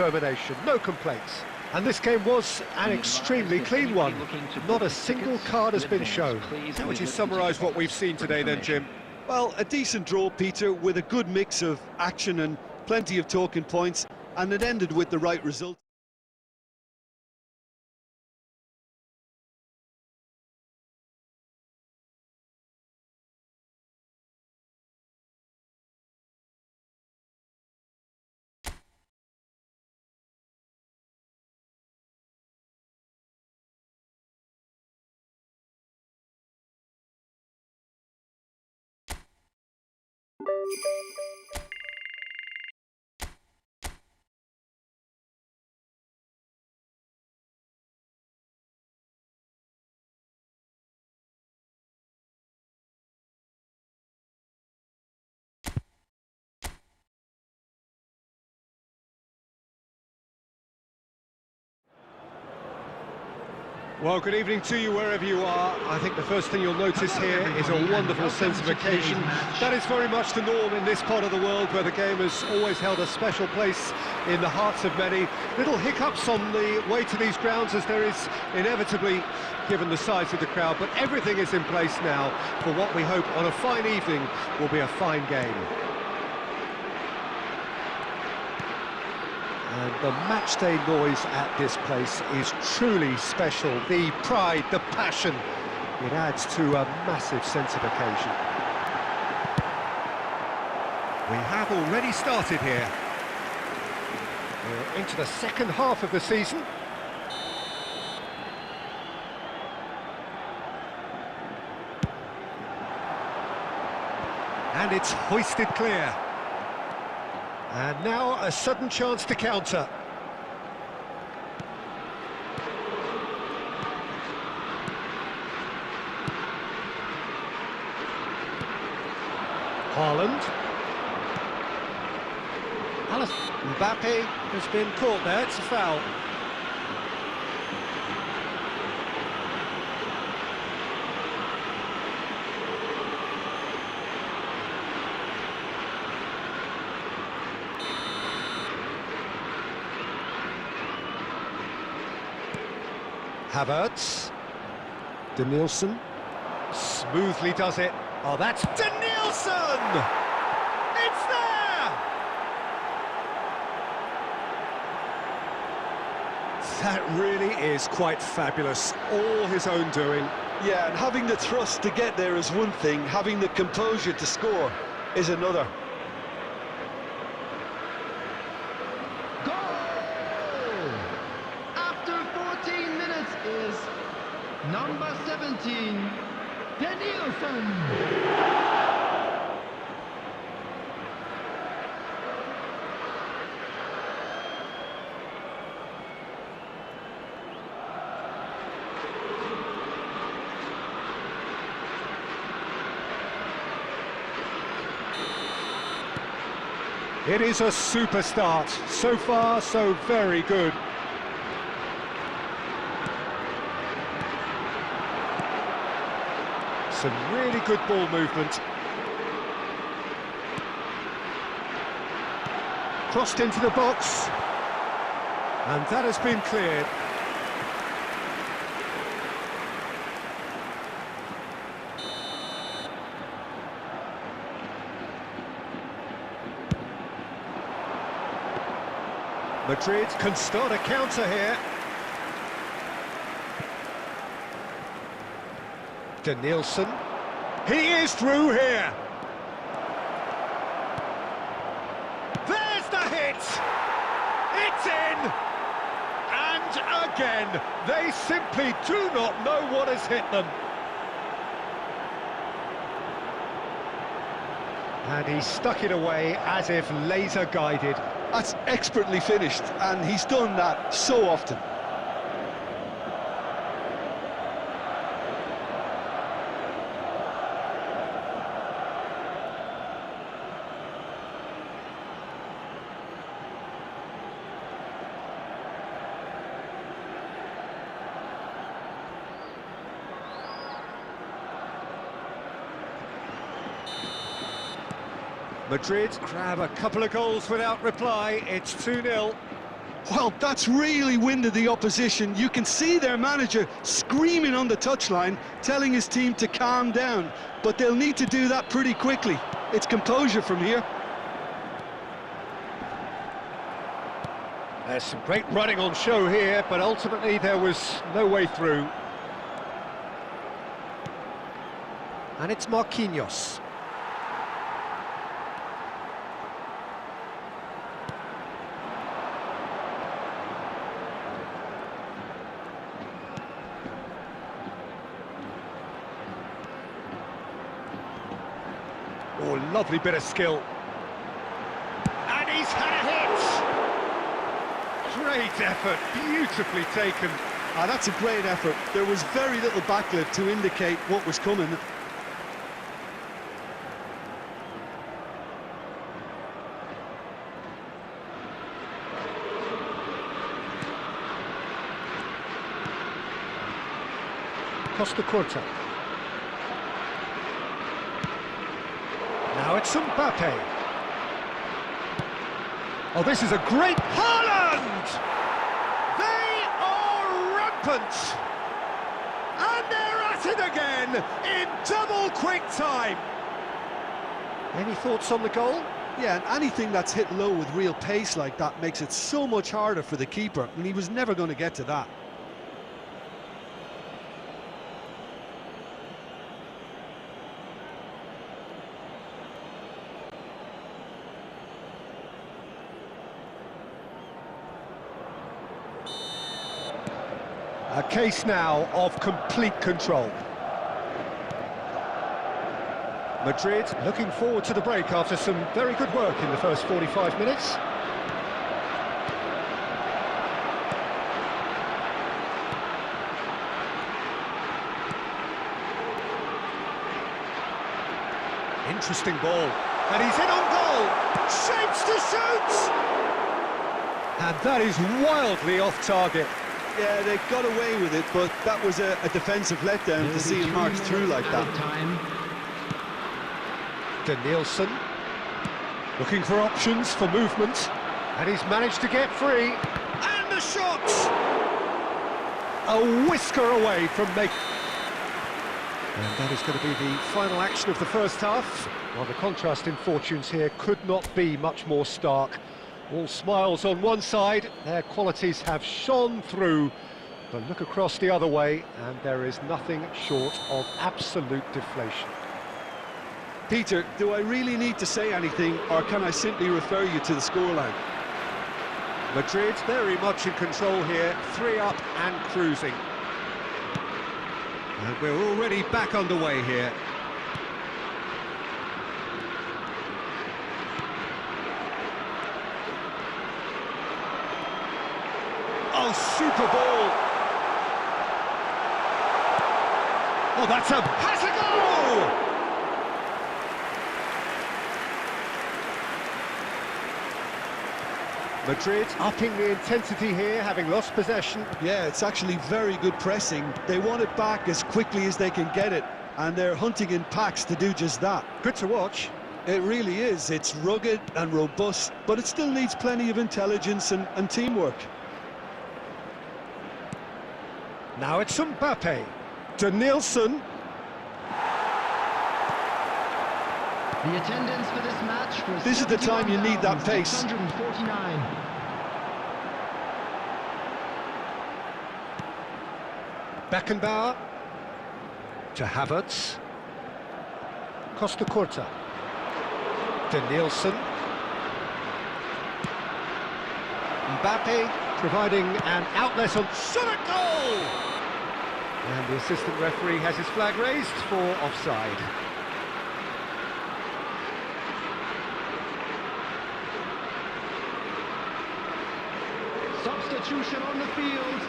determination, no complaints. And this game was an extremely clean one. Not a single card has been shown. How would you summarise what we've seen today then, Jim? Well, a decent draw, Peter, with a good mix of action and plenty of talking points, and it ended with the right result. Well, good evening to you wherever you are. I think the first thing you'll notice here is a wonderful sense of occasion. That is very much the norm in this part of the world where the game has always held a special place in the hearts of many. Little hiccups on the way to these grounds as there is inevitably, given the size of the crowd, but everything is in place now for what we hope on a fine evening will be a fine game. And the matchday noise at this place is truly special. The pride, the passion, it adds to a massive sense of occasion. We have already started here. We're into the second half of the season. And it's hoisted clear. And now a sudden chance to counter. Haaland. Mbappe has been caught there, it's a foul. Havertz, Danielson, smoothly does it. Oh, that's Danielson! It's there! That really is quite fabulous, all his own doing. Yeah, and having the thrust to get there is one thing, having the composure to score is another. Is number 17, Danielson. It is a super start. So far, so very good. Some really good ball movement. Crossed into the box. And that has been cleared. Madrid can start a counter here. Danielson, he is through here. There's the hit! It's in! And again, they simply do not know what has hit them. And he stuck it away as if laser guided. That's expertly finished, and he's done that so often. Madrid grab a couple of goals without reply. It's 2-0. Well, that's really winded the opposition. You can see their manager screaming on the touchline, telling his team to calm down. But they'll need to do that pretty quickly. It's composure from here. There's some great running on show here, but ultimately there was no way through. And it's Marquinhos. Oh, lovely bit of skill. And he's had a hit! Great effort, beautifully taken. That's a great effort. There was very little backlift to indicate what was coming. Costa Curta. Now it's Mbappe. Oh, this is a great Haaland! They are rampant! And they're at it again in double quick time. Any thoughts on the goal? Yeah, and anything that's hit low with real pace like that makes it so much harder for the keeper, and he was never going to get to that. A case now of complete control. Madrid looking forward to the break after some very good work in the first 45 minutes. Interesting ball. And he's in on goal. Shapes to shoot! And that is wildly off target. Yeah, they got away with it, but that was a defensive letdown to see him march through like that. Danielson looking for options for movement, and he's managed to get free. And the shot! A whisker away from making. And that is going to be the final action of the first half. Well, the contrast in fortunes here could not be much more stark. All smiles on one side, their qualities have shone through, but look across the other way and there is nothing short of absolute deflation. Peter, do I really need to say anything, or can I simply refer you to the scoreline? Madrid very much in control here, 3 up and cruising. And we're already back underway here. Oh, super ball! Oh, that's has a goal! Madrid upping the intensity here, having lost possession. Yeah, it's actually very good pressing. They want it back as quickly as they can get it, and they're hunting in packs to do just that. Good to watch. It really is. It's rugged and robust, but it still needs plenty of intelligence and teamwork. Now it's Mbappe. Danielson. The attendance for this match was This is the time you need that pace. 649. Beckenbauer. To Havertz. Costa Curta. Danielson. Mbappe providing an outlet on shot at goal! And the assistant referee has his flag raised for offside. Substitution on the field.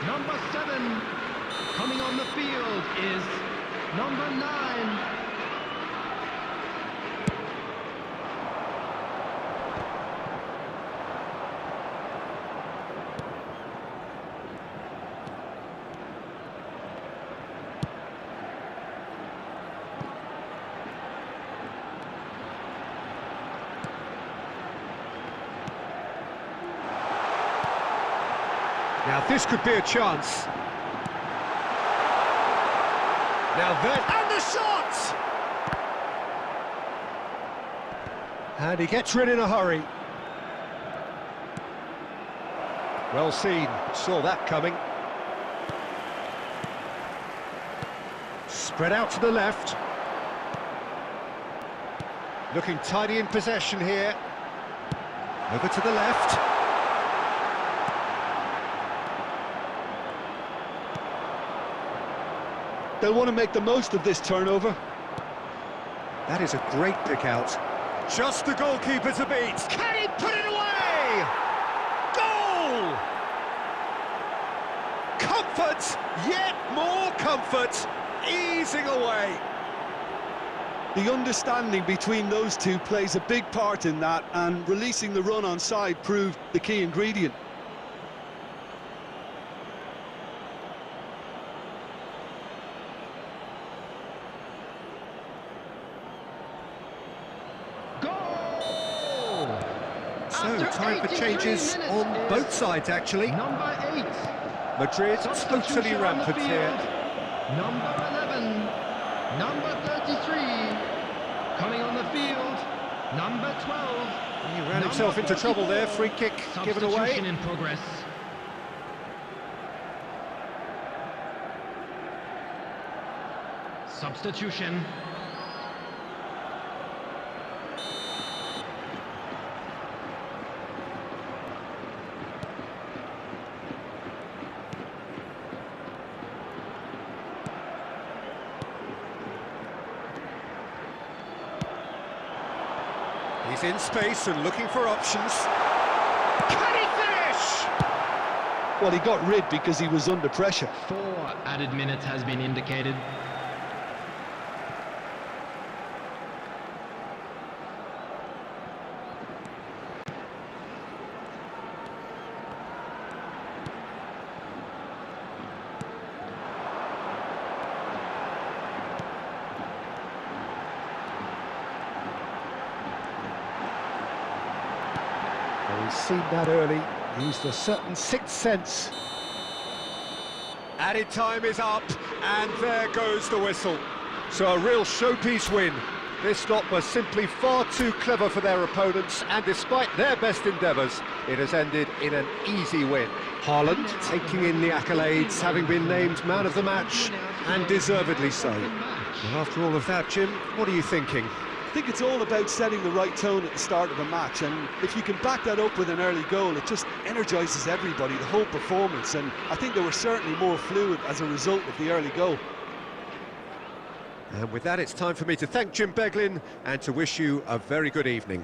Number 7 coming on the field is number 9. Now this could be a chance. Now then, and the shot! And he gets rid in a hurry. Well seen, saw that coming. Spread out to the left. Looking tidy in possession here. Over to the left. They'll want to make the most of this turnover. That is a great pick out. Just the goalkeeper to beat. Can he put it away? Goal! Comfort, yet more comfort, easing away. The understanding between those two plays a big part in that, and releasing the run on side proved the key ingredient. Goal! So, After time for 83 changes minutes on is both sides, actually. Number 8. Madrid totally Substitution on the rampant field. here. Number 11. Number 33. Coming on the field. Number 12. He ran himself into trouble there. Free kick given away. Substitution in progress. Substitution. He's in space and looking for options. Can he finish? Well, he got rid because he was under pressure. 4 added minutes has been indicated. Well, he's seen that early, used a certain sixth sense. Added time is up, and there goes the whistle. So a real showpiece win. This lot was simply far too clever for their opponents, and despite their best endeavours, it has ended in an easy win. Haaland taking in the accolades, having been named man of the match, and deservedly so. Well, after all of that, Jim, what are you thinking? I think it's all about setting the right tone at the start of a match, and if you can back that up with an early goal, it just energises everybody, the whole performance, and I think they were certainly more fluid as a result of the early goal. And with that, it's time for me to thank Jim Beglin and to wish you a very good evening.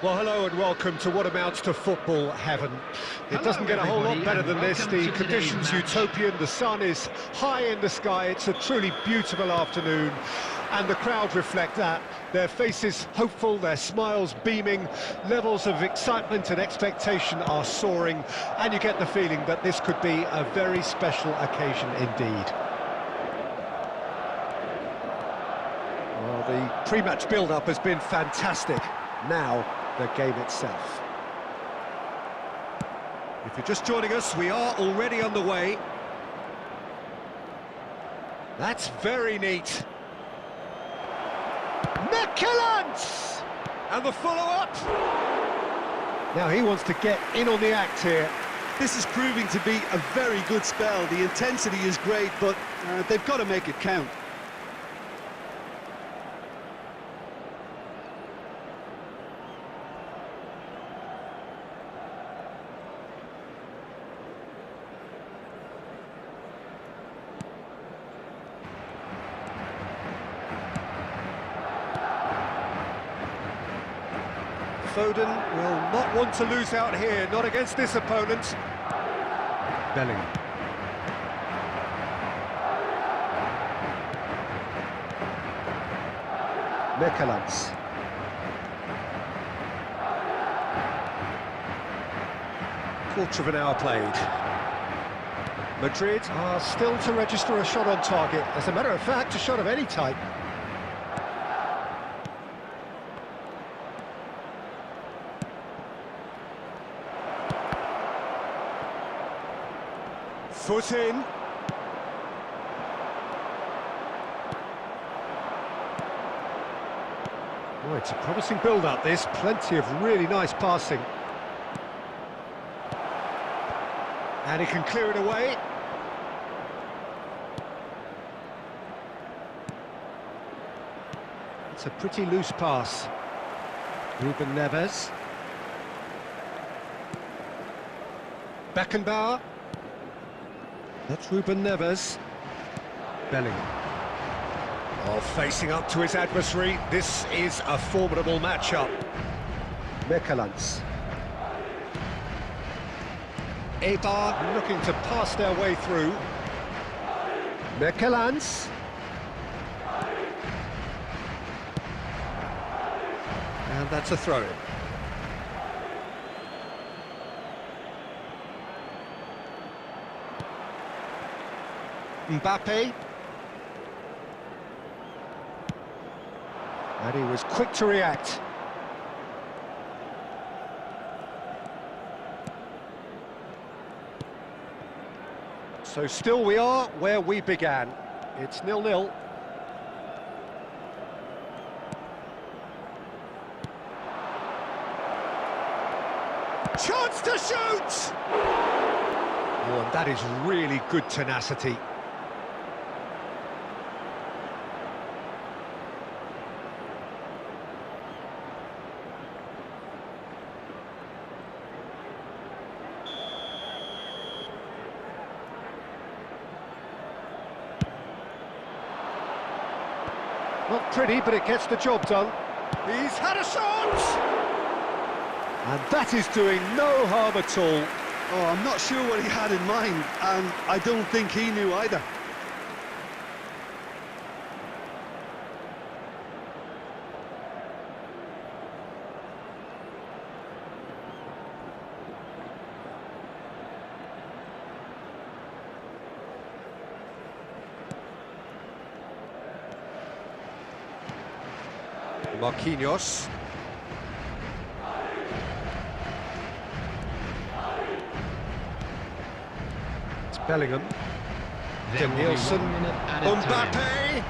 Well, hello and welcome to what amounts to football heaven. It doesn't get a whole lot better than this. The conditions utopian, the sun is high in the sky, it's a truly beautiful afternoon, and the crowd reflect that. Their faces hopeful, their smiles beaming, levels of excitement and expectation are soaring, and you get the feeling that this could be a very special occasion indeed. Well, the pre-match build-up has been fantastic. Now, the game itself. If you're just joining us, we are already underway. That's very neat. Michelans! And the follow-up. Now he wants to get in on the act here. This is proving to be a very good spell. The intensity is great, but they've got to make it count. Foden will not want to lose out here, not against this opponent. Bellingham. Michelans. Quarter of an hour played. Madrid are still to register a shot on target. As a matter of fact, a shot of any type. Foot in. Oh, it's a promising build-up, this. Plenty of really nice passing. And he can clear it away. It's a pretty loose pass. Ruben Neves. Beckenbauer. That's Ruben Neves. Bellingham. Oh, facing up to his adversary. This is a formidable matchup. Michelans. Eibar looking to pass their way through. Michelans. And that's a throw-in. Mbappe. And he was quick to react. So still we are where we began. It's 0-0. Chance to shoot! Oh, and that is really good tenacity. Not pretty, but it gets the job done. He's had a shot! And that is doing no harm at all. Oh, I'm not sure what he had in mind, and I don't think he knew either. Marquinhos. It's Bellingham. There will be Nielsen. 1 minute added time. Mbappe.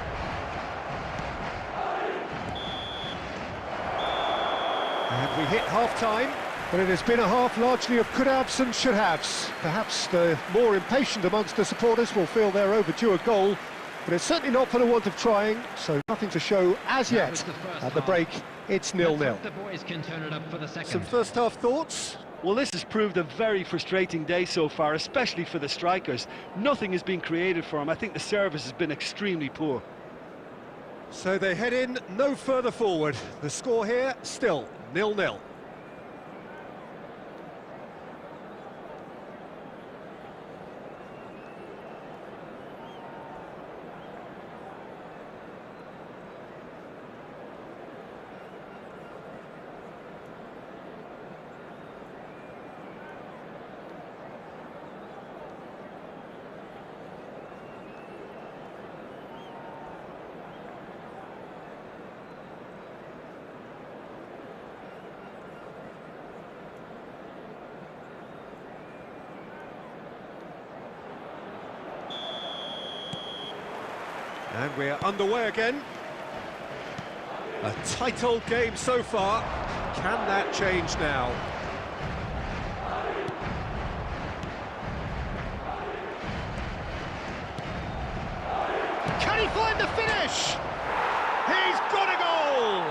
And we hit half-time, but it has been a half largely of could-haves and should-haves. Perhaps the more impatient amongst the supporters will feel they're overdue a goal, but it's certainly not for the want of trying, so nothing to show as That yet. was the first At the half. break, it's 0-0. Let's hope the boys can turn it up for the second. Some first-half thoughts? Well, this has proved a very frustrating day so far, especially for the strikers. Nothing has been created for them. I think the service has been extremely poor. So they head in no further forward. The score here, still 0-0. And we're underway again. A tight old game so far. Can that change now? Can he find the finish? He's got a goal!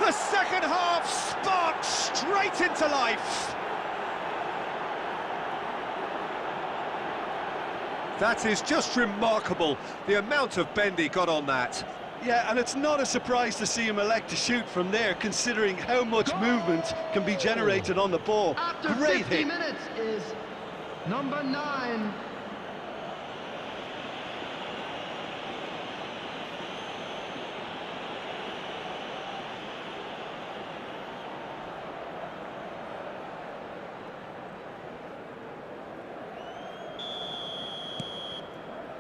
The second half sparked straight into life. That is just remarkable, the amount of bend he got on that. Yeah, and it's not a surprise to see him elect to shoot from there, considering how much movement can be generated on the ball. After Great 50 hit. minutes is number 9.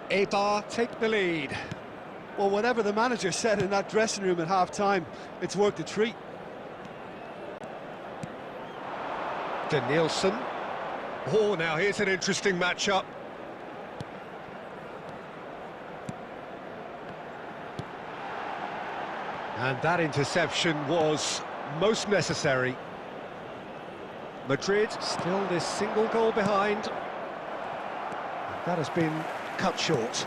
Eibar take the lead. Well, whatever the manager said in that dressing room at half-time, it's worked a treat. Danielson. Oh, now here's an interesting matchup. And that interception was most necessary. Madrid still this single goal behind. That has been cut short.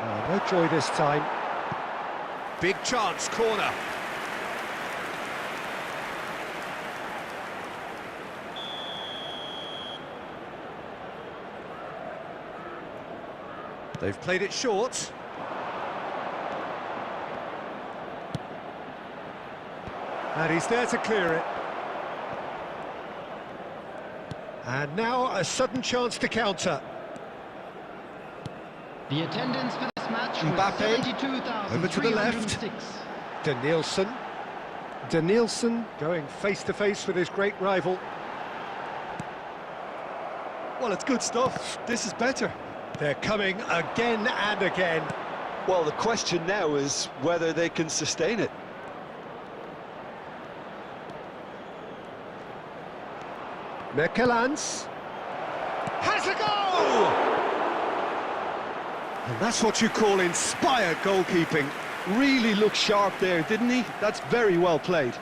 Oh, no joy this time. Big chance, corner. They've played it short. And he's there to clear it. And now a sudden chance to counter. The attendance for this match was Mbappe, 72,306. over to the left. Danielson. Danielson going face-to-face with his great rival. Well, it's good stuff. This is better. They're coming again and again. Well, the question now is whether they can sustain it. Merkelans has a goal! And that's what you call inspired goalkeeping. Really looked sharp there, didn't he? That's very well played.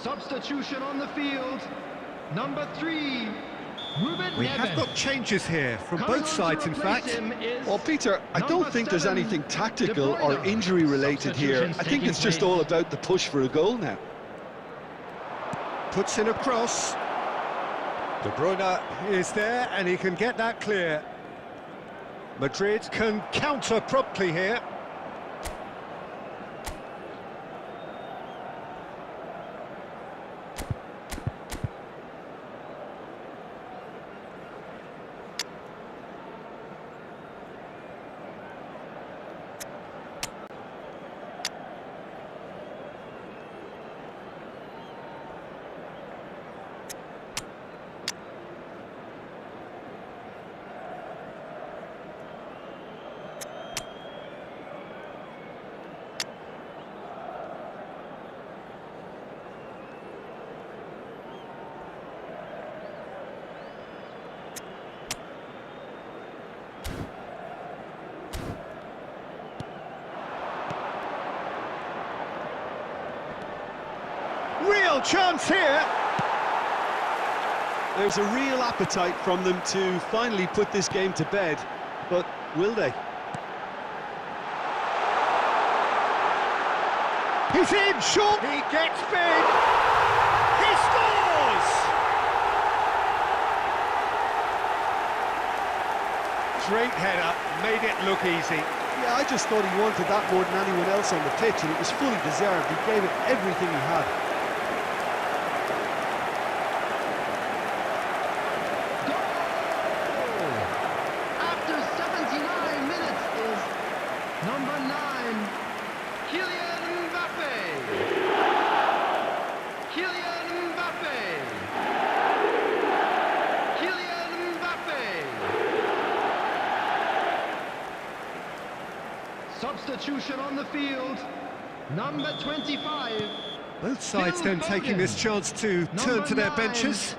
Substitution on the field. Number 3, Ruben We Neves. have got changes here from Coming both on to sides, in replace fact. him is Well, Peter, I don't number think there's 7, anything tactical De or Bruyne. injury-related here. Substitutions I think taking it's just place. all about the push for a goal now. Puts in a cross. De Bruyne is there and he can get that clear. Madrid can counter promptly here. Real chance here. There's a real appetite from them to finally put this game to bed, but will they? He's in, short. He gets big. He scores! Great header, made it look easy. Yeah, I just thought he wanted that more than anyone else on the pitch, and it was fully deserved. He gave it everything he had. After 79 minutes is number 9, Kylian Mbappe. Kylian Mbappe. Kylian Mbappe. Substitution on the field. Number 25. Both sides then taking this chance to turn to their benches.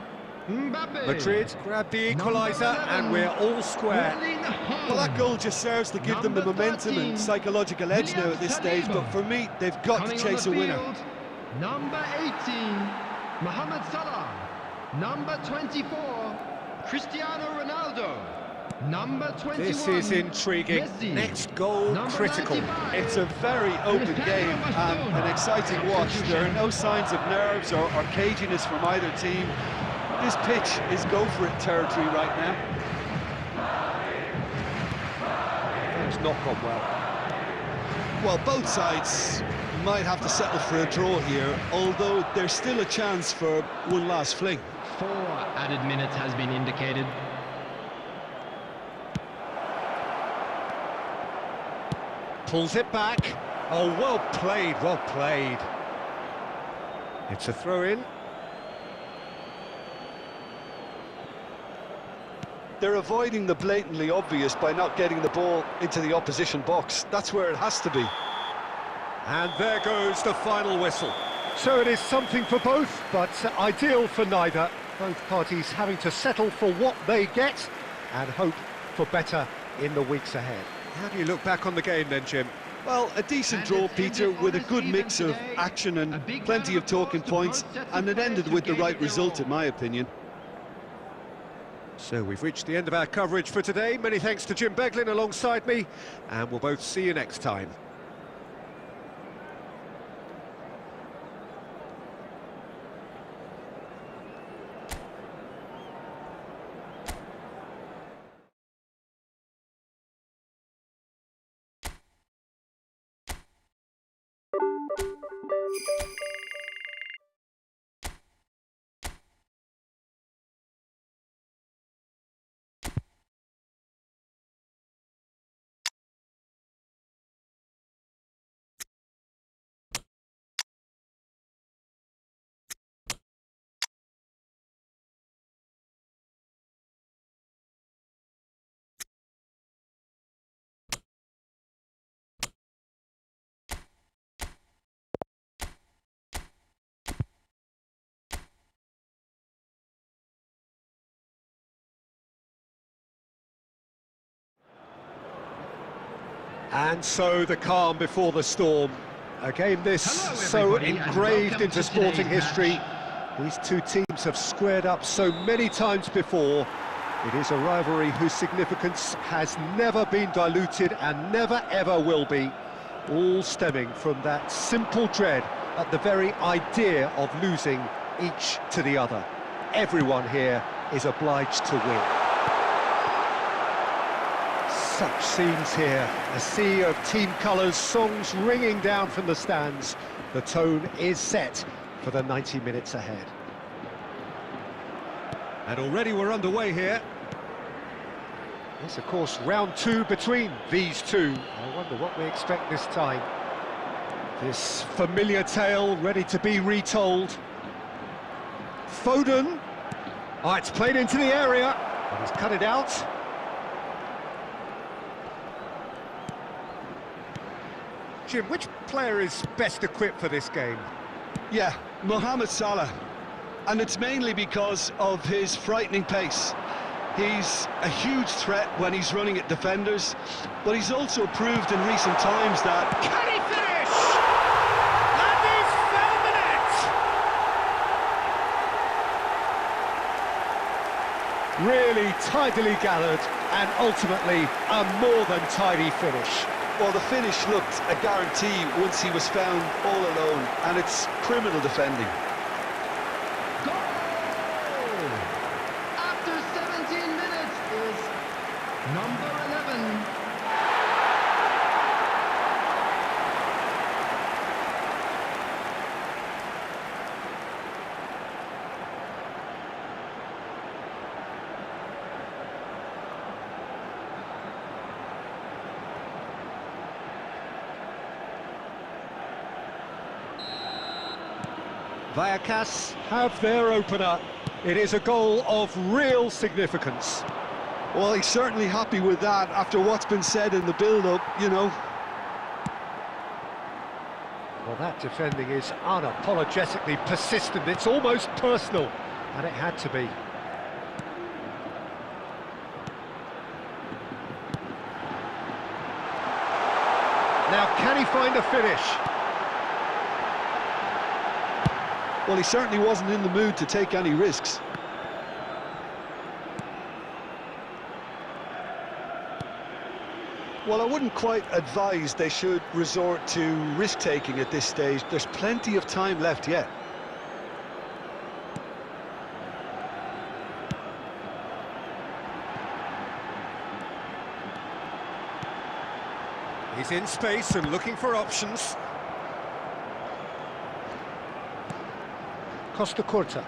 Mbappe. Madrid grabbed the equaliser and we're all square. Well, that goal just serves to give them the momentum and psychological edge now at this stage, but for me, they've got to chase a winner. Number 18, Mohamed Salah. Number 24, Cristiano Ronaldo. Number 21, This is intriguing. Messi. Next goal, Number critical. 95, It's a very open game and an exciting watch. There are no signs of nerves or caginess from either team. This pitch is go-for-it territory right now. It's not gone well. Well, both sides might have to settle for a draw here, although there's still a chance for one last fling. 4 added minutes has been indicated. Pulls it back. Oh, well played, well played. It's a throw-in. They're avoiding the blatantly obvious by not getting the ball into the opposition box. That's where it has to be. And there goes the final whistle. So it is something for both, but ideal for neither. Both parties having to settle for what they get and hope for better in the weeks ahead. How do you look back on the game then, Jim? Well, a decent draw, Peter, with a good mix of action and plenty of talking points, and it ended with the right result, in my opinion. So we've reached the end of our coverage for today. Many thanks to Jim Beglin alongside me, and we'll both see you next time. And so the calm before the storm. A game this so engraved into sporting history. These two teams have squared up so many times before. It is a rivalry whose significance has never been diluted and never ever will be. All stemming from that simple dread at the very idea of losing each to the other. Everyone here is obliged to win. Such scenes here, a sea of team colours, songs ringing down from the stands. The tone is set for the 90 minutes ahead. And already we're underway here. It's, of course, round 2 between these two. I wonder what we expect this time. This familiar tale ready to be retold. Foden. Oh, it's played into the area, but he's cut it out. Jim, which player is best equipped for this game? Yeah, Mohamed Salah. And it's mainly because of his frightening pace. He's a huge threat when he's running at defenders, but he's also proved in recent times that... Can he finish? And he's filming it! Really tidily gathered, and ultimately a more than tidy finish. Well, the finish looked a guarantee once he was found all alone, and it's criminal defending. Goal! After 17 minutes is number 11. Vallecas have their opener. It is a goal of real significance. Well, he's certainly happy with that after what's been said in the build-up, you know. Well, that defending is unapologetically persistent. It's almost personal, and it had to be. Now, can he find a finish? Well, he certainly wasn't in the mood to take any risks. Well, I wouldn't quite advise they should resort to risk-taking at this stage. There's plenty of time left yet. He's in space and looking for options. Costa Curta.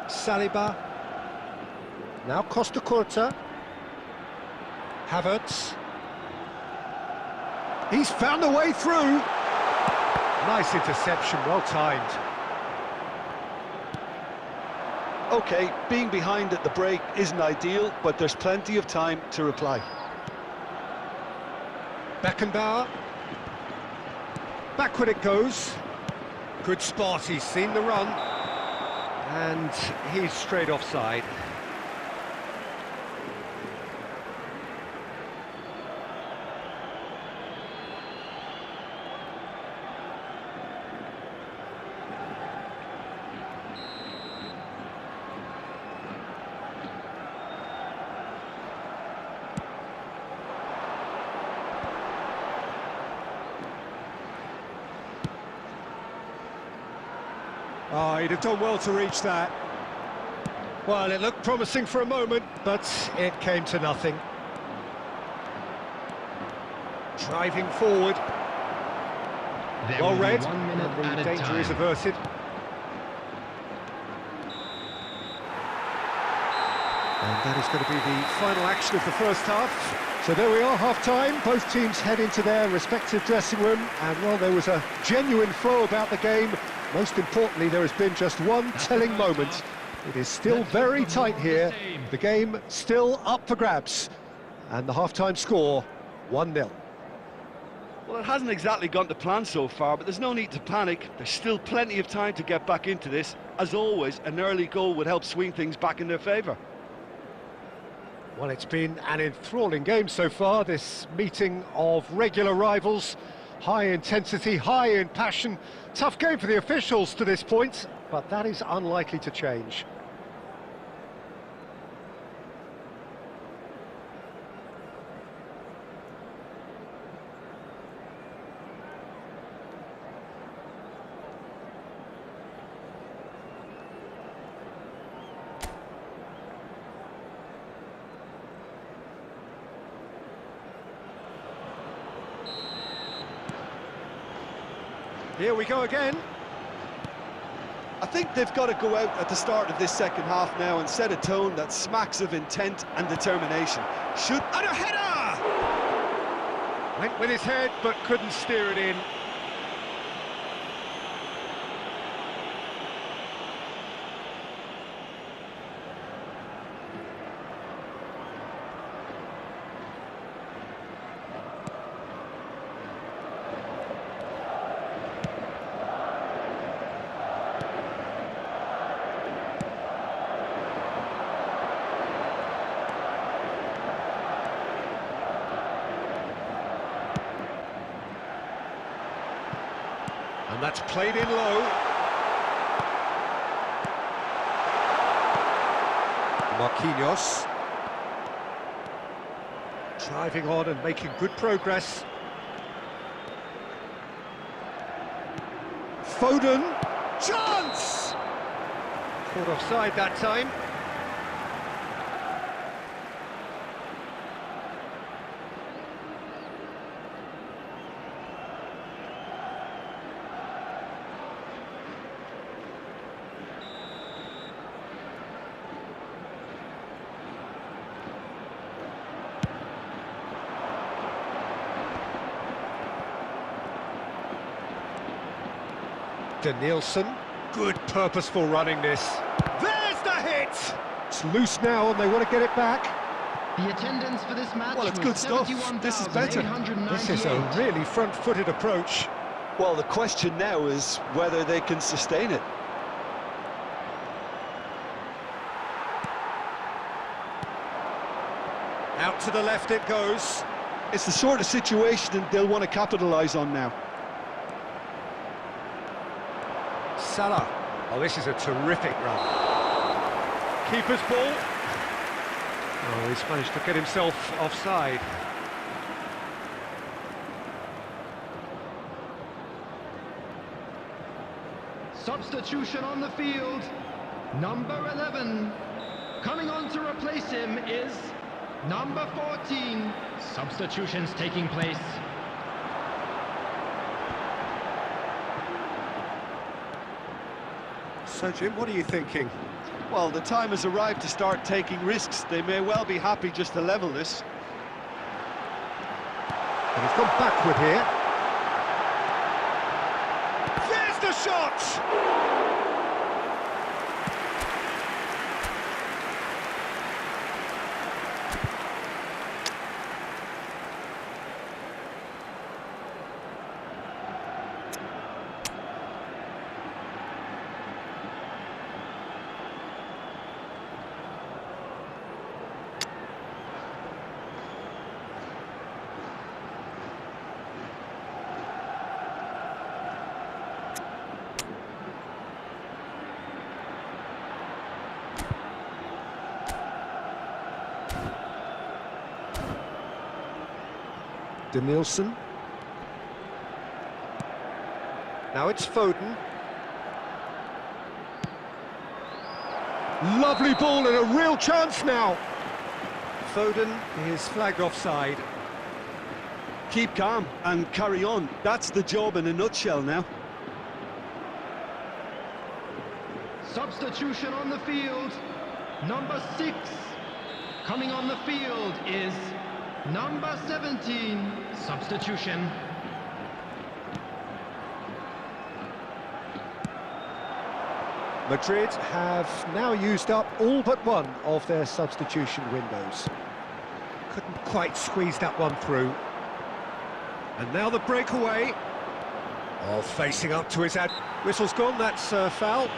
Saliba. Now Costa Curta. Havertz. He's found a way through. Nice interception, well timed. Okay, being behind at the break isn't ideal, but there's plenty of time to reply. Beckenbauer. Backward it goes. Good spot, he's seen the run. And he's straight offside. Oh, he'd have done well to reach that. Well, it looked promising for a moment, but it came to nothing. Driving forward. There Well will be read. 1 minute The added danger is time. averted. And that is going to be the final action of the first half. So there we are, half-time. Both teams head into their respective dressing room. And, well, there was a genuine flow about the game. Most importantly, there has been just one telling moment. It is still very tight here. The game still up for grabs. And the half-time score, 1-0. Well, it hasn't exactly gone to plan so far, but there's no need to panic. There's still plenty of time to get back into this. As always, an early goal would help swing things back in their favour. Well, it's been an enthralling game so far, this meeting of regular rivals. High intensity, high in passion. Tough game for the officials to this point, but that is unlikely to change. Here we go again. I think they've got to go out at the start of this second half now and set a tone that smacks of intent and determination. And a header! Went with his head, but couldn't steer it in. And that's played in low. Marquinhos. Driving on and making good progress. Foden. Chance! Caught offside that time. Nielsen. Good purposeful running this. There's the hit! It's loose now and they want to get it back. The attendance for this match Well, it's was good stuff. This is better. 71,898. This is a really front-footed approach. Well, the question now is whether they can sustain it. Out to the left it goes. It's the sort of situation they'll want to capitalise on now. Salah. Oh, this is a terrific run. Keeper's ball. Oh, he's managed to get himself offside. Substitution on the field. Number 11. Coming on to replace him is number 14. Substitutions taking place. So, Jim, what are you thinking? Well, the time has arrived to start taking risks. They may well be happy just to level this. And he's gone backward here. There's the shot! Nielsen. Now it's Foden. Lovely ball and a real chance now. Foden is flagged offside. Keep calm and carry on. That's the job in a nutshell now. Substitution on the field. Number 6. Coming on the field is number 17. Substitution. Madrid have now used up all but one of their substitution windows. Couldn't quite squeeze that one through. And now the breakaway. Oh, facing up to his ad. Whistle's gone, that's foul.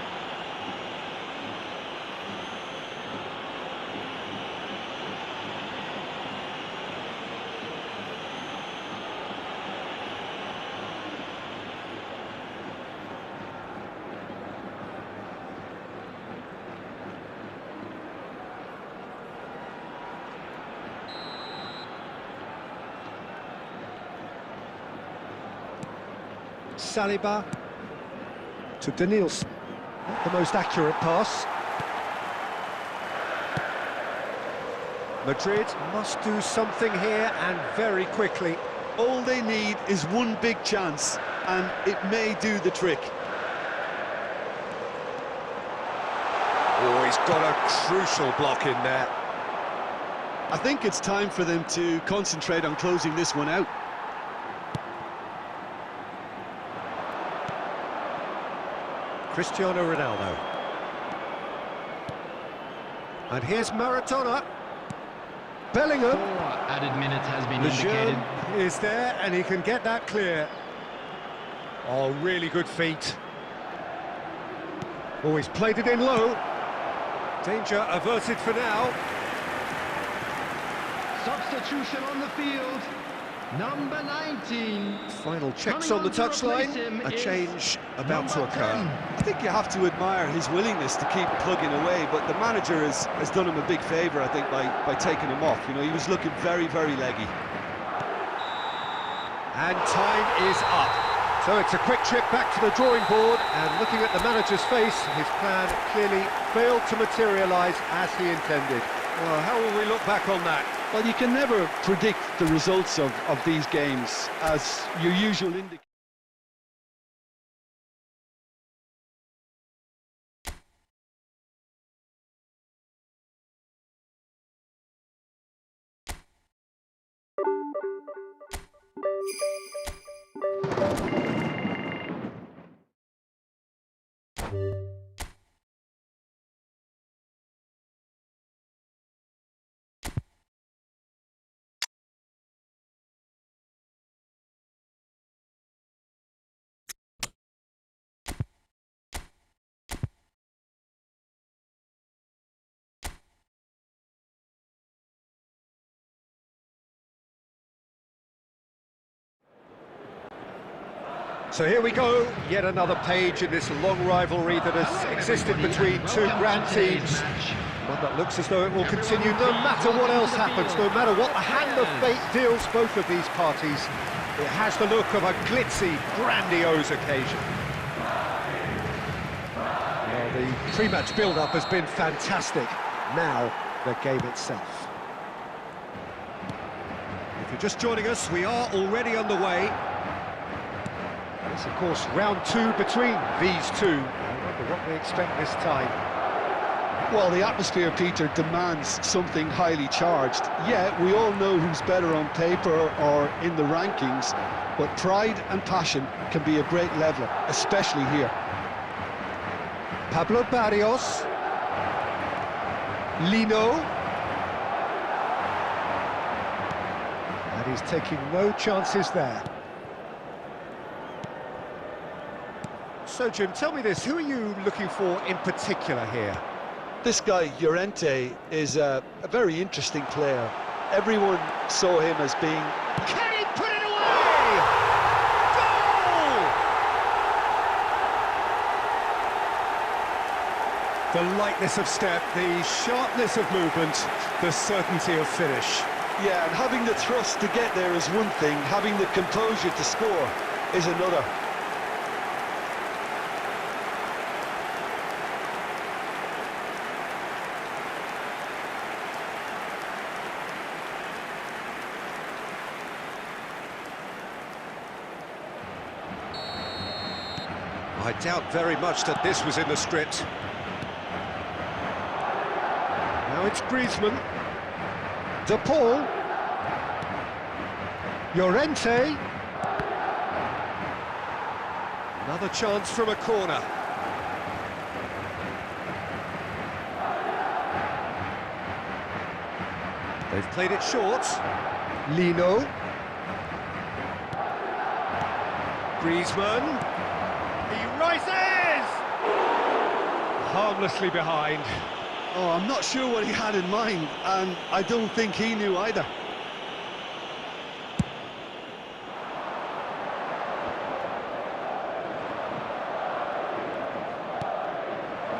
Saliba to Nielsen. Not the most accurate pass. Madrid must do something here and very quickly. All they need is one big chance, and it may do the trick. Oh, he's got a crucial block in there. I think it's time for them to concentrate on closing this one out. Cristiano Ronaldo. And here's Maradona. Bellingham. 4 added minutes has been Lejeune indicated. is there and he can get that clear. Oh, really good feet. Oh, he's played it in low. Danger averted for now. Substitution on the field. Number 19. Final checks Coming on the on to replace touchline. him A is change about to number occur. 10. I think you have to admire his willingness to keep plugging away, but the manager has done him a big favour, I think, by taking him off. You know, he was looking very, very leggy. And time is up. So it's a quick trip back to the drawing board, and looking at the manager's face, his plan clearly failed to materialise as he intended. Well, how will we look back on that? Well, you can never predict the results of these games, as your usual indicator. So here we go, yet another page in this long rivalry that has existed between two grand teams. One that looks as though it will continue no matter what else happens, no matter what the hand of fate deals both of these parties. It has the look of a glitzy, grandiose occasion. Well, the pre-match build-up has been fantastic. Now, the game itself. If you're just joining us, we are already underway. It's, of course, round two between these two. I wonder what we expect this time. Well, the atmosphere, Peter, demands something highly charged. Yeah, we all know who's better on paper or in the rankings, but pride and passion can be a great leveler, especially here. Pablo Barrios. Lino. And he's taking no chances there. So, Jim, tell me this, who are you looking for in particular here? This guy, Llorente, is a very interesting player. Everyone saw him as being... Can he put it away? Goal! The lightness of step, the sharpness of movement, the certainty of finish. Yeah, and having the thrust to get there is one thing, having the composure to score is another. I doubt very much that this was in the script. Now it's Griezmann. De Paul. Llorente. Another chance from a corner. They've played it short. Lino. Griezmann. He rises! Harmlessly behind. Oh, I'm not sure what he had in mind, and I don't think he knew either.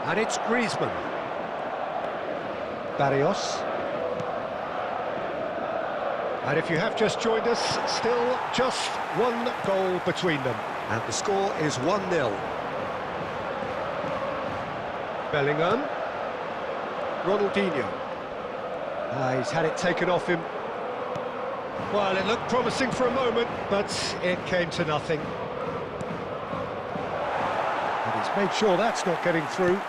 And it's Griezmann. Barrios. And if you have just joined us, still just one goal between them. And the score is 1-0. Bellingham. Ronaldinho. He's had it taken off him. Well, it looked promising for a moment, but it came to nothing. And he's made sure that's not getting through.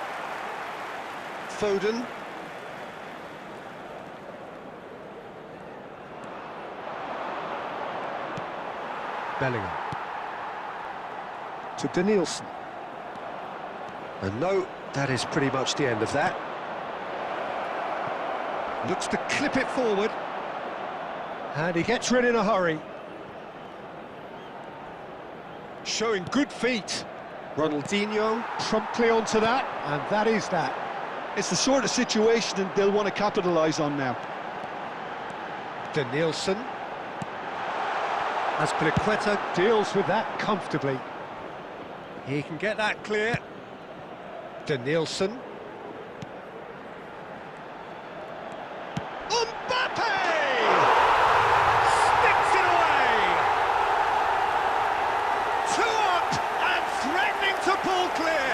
Foden. Bellingham. To Danielson. And no, that is pretty much the end of that. Looks to clip it forward. And he gets rid in a hurry. Showing good feet. Ronaldinho promptly onto that, and that is that. It's the sort of situation that they'll want to capitalise on now. Danielson. Azpilicueta deals with that comfortably. He can get that clear. Danielson. Mbappe! Sticks it away! 2 up and threatening to pull clear.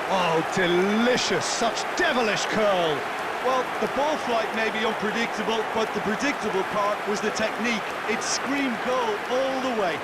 Oh, delicious, such devilish curl. Well, the ball flight may be unpredictable, but the predictable part was the technique. It screamed goal all the way.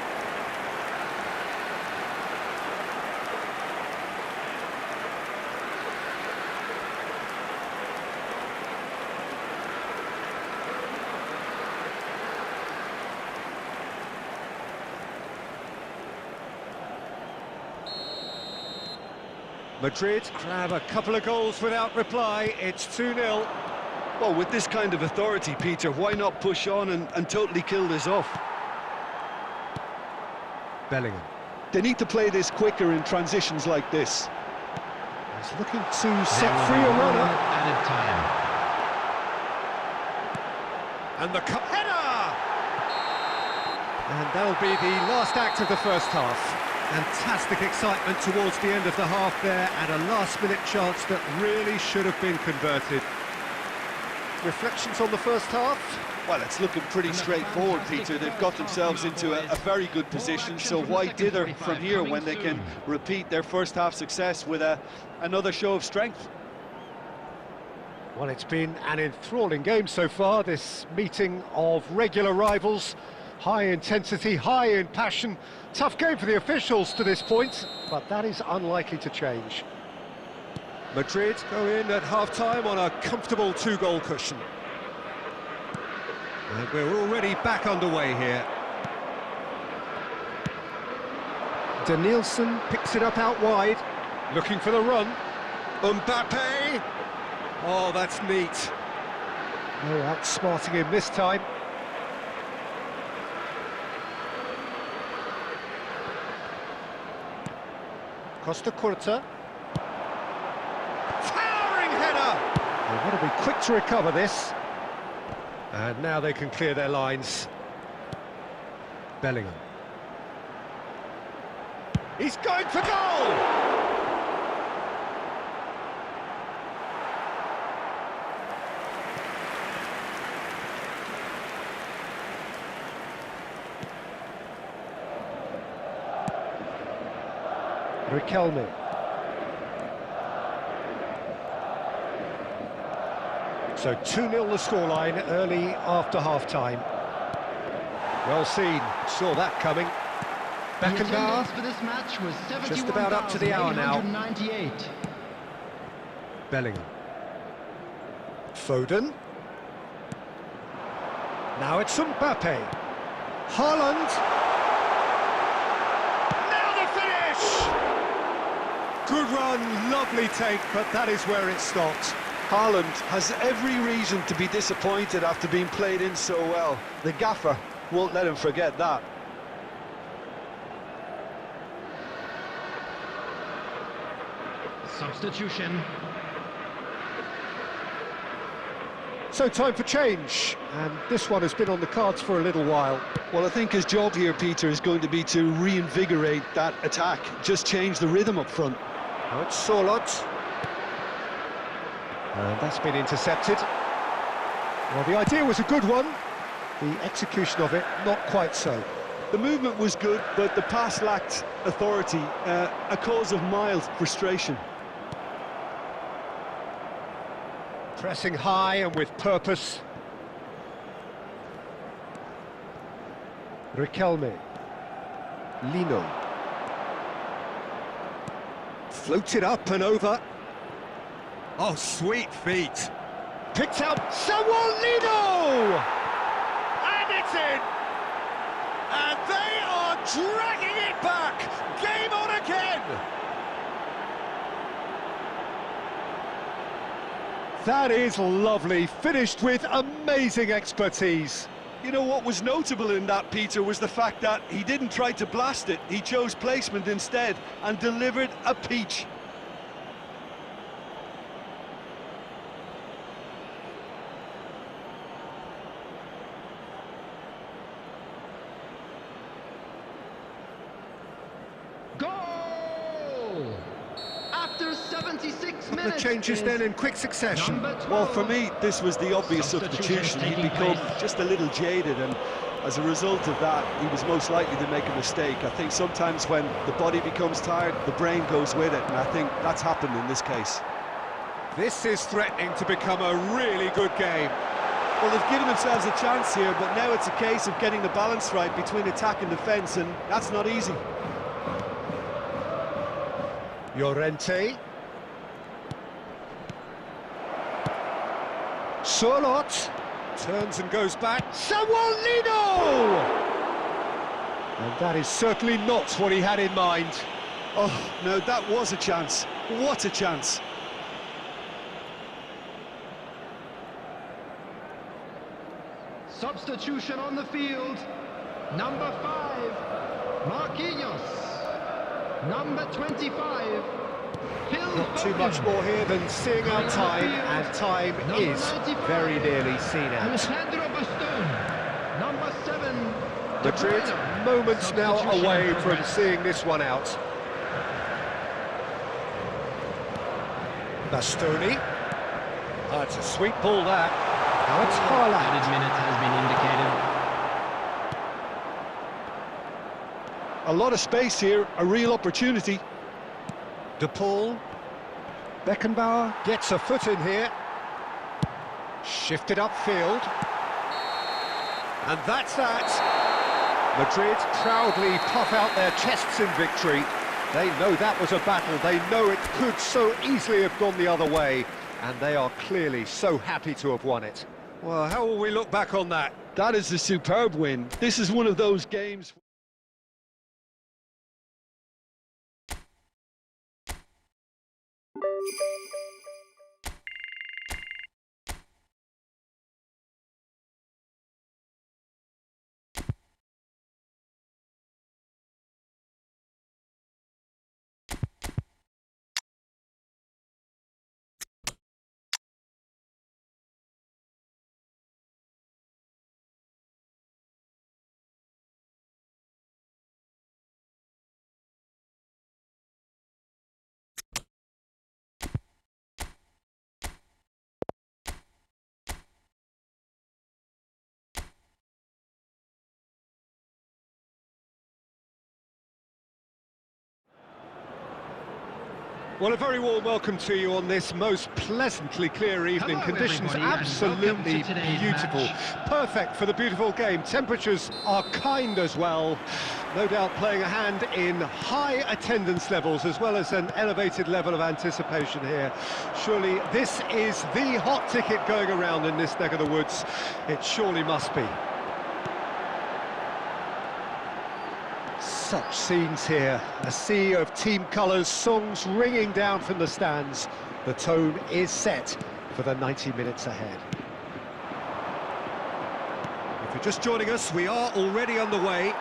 Madrid grab a couple of goals without reply. It's 2-0. Well, with this kind of authority, Peter, why not push on and totally kill this off? Bellingham. They need to play this quicker in transitions like this. He's looking to set free a runner. Added time. And the header! And that'll be the last act of the first half. Fantastic excitement towards the end of the half there, and a last-minute chance that really should have been converted. Reflections on the first half? Well, it's looking pretty straightforward, Peter. They've got themselves into a very good position, so why dither from here when they can repeat their first half success with another show of strength? Well, it's been an enthralling game so far, this meeting of regular rivals. High intensity, high in passion. Tough game for the officials to this point, but that is unlikely to change. Madrid go in at half-time on a comfortable 2-goal cushion. And we're already back underway here. Danielson picks it up out wide, looking for the run. Mbappe! Oh, that's neat. No outsmarting him this time. Costa Curta. Towering header! They've got to be quick to recover this. And now they can clear their lines. Bellingham. He's going for goal! Riquelme. So 2-0 the scoreline early after half-time. Well seen, saw that coming. Beckenbauer, For this match was just about up to the hour now. 71,898. Bellingham. Foden. Now it's Mbappe. Haaland. Good run, lovely take, but that is where it stopped. Haaland has every reason to be disappointed after being played in so well. The gaffer won't let him forget that. Substitution. So time for change, and this one has been on the cards for a little while. Well, I think his job here, Peter, is going to be to reinvigorate that attack, just change the rhythm up front. Now it's Sorloth. And that's been intercepted. Well, the idea was a good one. The execution of it, not quite so. The movement was good, but the pass lacked authority, a cause of mild frustration. Pressing high and with purpose. Riquelme. Lino. Floated up and over. Oh, sweet feet. Picked out Samuel Lino! And it's in! And they are dragging it back! Game on again! That is lovely, finished with amazing expertise. You know what was notable in that, Peter, was the fact that he didn't try to blast it. He chose placement instead and delivered a peach. Goal! After 76 minutes. The changes then in quick succession. Well, for me, this was the obvious substitution. He'd become just a little jaded, and as a result of that, he was most likely to make a mistake. I think sometimes when the body becomes tired, the brain goes with it, and I think that's happened in this case. This is threatening to become a really good game. Well, they've given themselves a chance here, but now it's a case of getting the balance right between attack and defence, and that's not easy. Llorente. Sorloth turns and goes back. Samuel Lino! And that is certainly not what he had in mind. Oh, no, that was a chance. What a chance. Substitution on the field. Number 5, Marquinhos. Number 25, Phil Not too much more here than seeing our time, and time is very nearly seen out. Alejandro Bastón. Number 7, Madrid moments now away from seeing this one out. Bastoni. Oh, it's a sweet ball that. Now it's Haaland. Added minute has been indicated. A lot of space here, a real opportunity. De Paul. Beckenbauer gets a foot in here. Shifted upfield. And that's that. Madrid proudly puff out their chests in victory. They know that was a battle. They know it could so easily have gone the other way. And they are clearly so happy to have won it. Well, how will we look back on that? That is a superb win. This is one of those games... Well, a very warm welcome to you on this most pleasantly clear evening. Hello, Conditions everybody, and absolutely welcome to today's beautiful. match. Perfect for the beautiful game. Temperatures are kind as well. No doubt playing a hand in high attendance levels as well as an elevated level of anticipation here. Surely this is the hot ticket going around in this neck of the woods. It surely must be. Such scenes here, a sea of team colours, songs ringing down from the stands. The tone is set for the 90 minutes ahead. If you're just joining us, we are already underway.